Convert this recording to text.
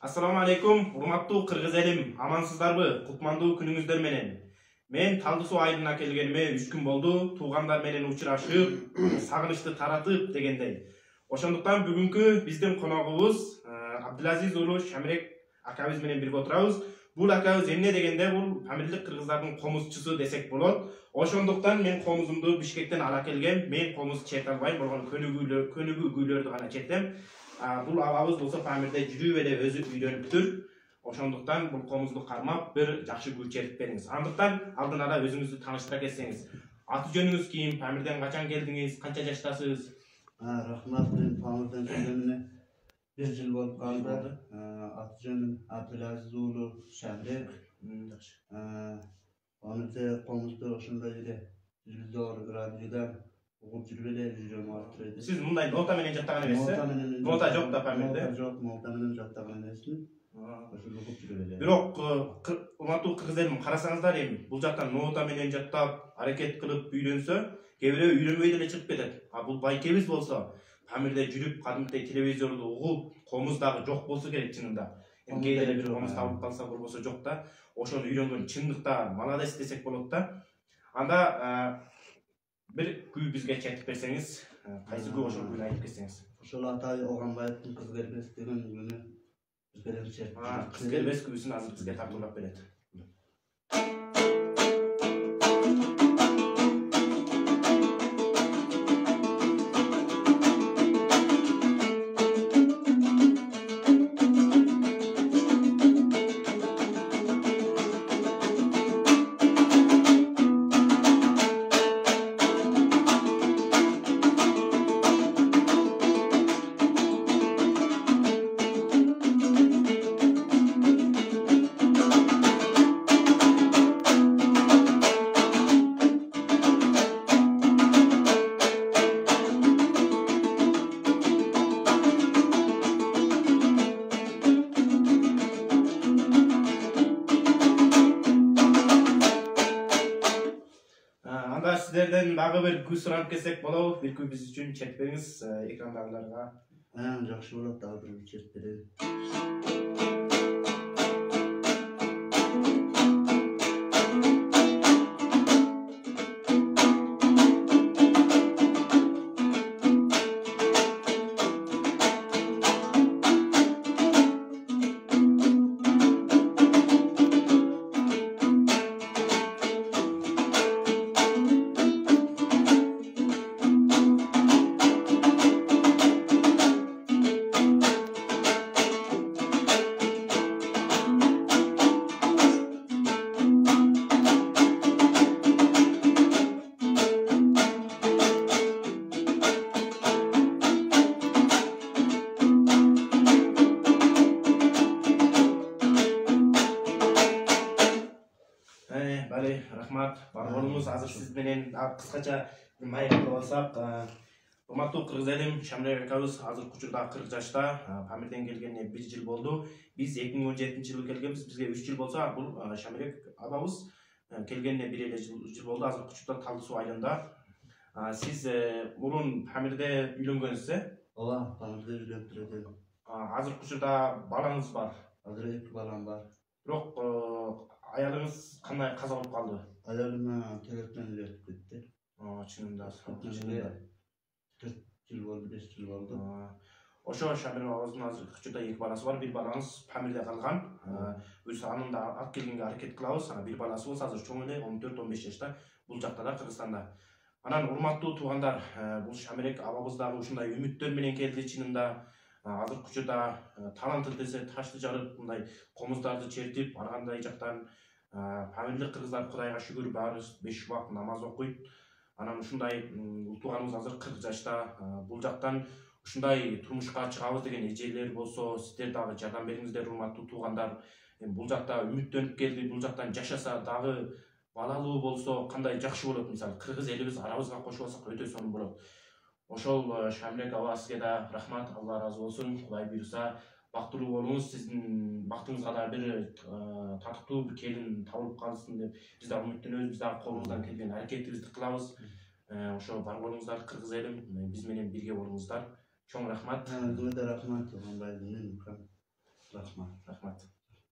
Assalamu alaikum, урматтуу кыргыз элим, амансыздарбы? Кутмандуу күнүңүздөр менен. Мен Талды суу айылына келгениме 3 күн болду. Туугандар менен учурашып, сагынычты таратып дегендей. Ошондуктан бүгүнкү биздин коногубуз Абдулазиз уулу Шамирек акабыз менен бирге отурабыз. Бул акабыз эмне дегенде бул Памирлик кыргыздардын комузчусу десек болот. Ошондуктан мен комузумду Бишкектен ала келгем. Мен комуз чете албайм, болгону көнүгүү күүлөрдү гана четем. Бул абабыз болсо Памирде жүрүп эле өзү үйрөнүптүр. Ошондуктан бул комузду кармап бир жакшы күү чертип бериңиз. Андыктан алдын ала өзүңүздү тааныштыра кетсеңиз. Аты жөнүңүз ким? Памирден качан келдиңиз? Канча жаштасыз? Рахмат, мен Памирден келгениме 1 жыл болуп калды. Аты жөнүм Абдулазиз уулу Шамирек. Памирде комузду ошондой эле телевизор, радиодан угуп жүрүп эле үйрөнүп алыптыр. Сиз мындай нота менен жаттаган эмессиз? Нота жок да Памирде? Нота жок, нота менен жаттаган эмесмин. Ошондо угуп жүрүп эле. Бирок урматтуу кыргыз элим, карасаңыздар эми бул жактан нота менен жаттап, аракет кылып үйрөнсө, кээ бирөө үйрөнбөй деле чыгып кетет. Бул байкебиз болсо Памирде жүрүп, кадимкидей телевизорду угуп, комуз дагы жок болсо керек чынында. Эми кээде бир комуз табылып калса болбосо жок да. Ошону үйрөнгөн чындыкта молодец десек болот да. Анда бир күү бизге чертип берсеңиз, кайсы күү ошол күүнү айтып кетсеңиз. Ошол Атай Оганбаевдин Кыз келбес деген күнү бизге чертип. Кыз келбес күүсүн азыр бизге тартуулап берет. Сиздерден дагы бир күү сурап кетсек болобу? Бир күү биз үчүн чертип бериңиз экрандагыларга. Жакшы болот, дагы бир чертип берейин. Рахмат. Бар болуңуз. Азыр сиз менен кыскача маектеп алсак, урматтуу кыргыз элим, Шамирек акабыз азыр учурда 40 жашта, Памирден келгенине 1 жыл болду. Биз 2017-жылы келгенбиз, бизге 3 жыл болсо, бул Шамирек абабыз келгенине 1 эле жыл болду. Азыр учурда Талды суу айылында. Сиз мурун Памирде үйлөнгөнсүз, Ооба, Памирде үйлөнүп турдум. Азыр учурда балаңыз бар? Азыр 2 балам бар. Бирок аялыңыз кандай каза болуп калды? Аялым телектен эле өтүп кетти. Чынында. 4 жыл болду, 5 жыл болду. Ошо Шамирек абабыздын азыр учурда 2 баласы бар. Бир балаңыз Памирде калган. Биз анын да алып келгенге аракет кылабыз. Бир баласы болсо азыр чоң эле 14-15 жашта. Бул жакта да, Кыргызстанда. Анан урматтуу туугандар, бул Шамирек абабыз дагы ушундай үмүттөр менен келди чынында. Азыр учурда таланты десе ташты жарып, мындай комуздарды чертип, ар кандай жактан Памирлик кыргыздар Кудайга шүгүр баары 5 убак намаз окуйт. Анан ушундай тууганыбыз азыр 40 жашта. Бул жактан ушундай турмушка чыгабыз деген эжелер болсо, сиздер дагы жардам бериңиздер, урматтуу туугандар. Бул жакта үмүттөнүп келди, бул жактан жашаса дагы балалуу болсо кандай жакшы болот. Мисалы, кыргыз элибиз арабызга кошуп алсак өтө сонун болот. Ошол Шамирек аба сизге да рахмат, Алла разы болсун. Кудай буйруса бактылуу болуңуз, сиздин бактыңызга да бир татыктуу бир келин табылып калсын деп биз да үмүттөнөбүз, биз дагы колубуздан келген аракетибизди кылабыз. Ошо бар болуңуздар, кыргыз элим, биз менен бирге болуңуздар. Чоң рахмат. Өзүңө да рахмат, Оганбай. Рахмат. Рахмат.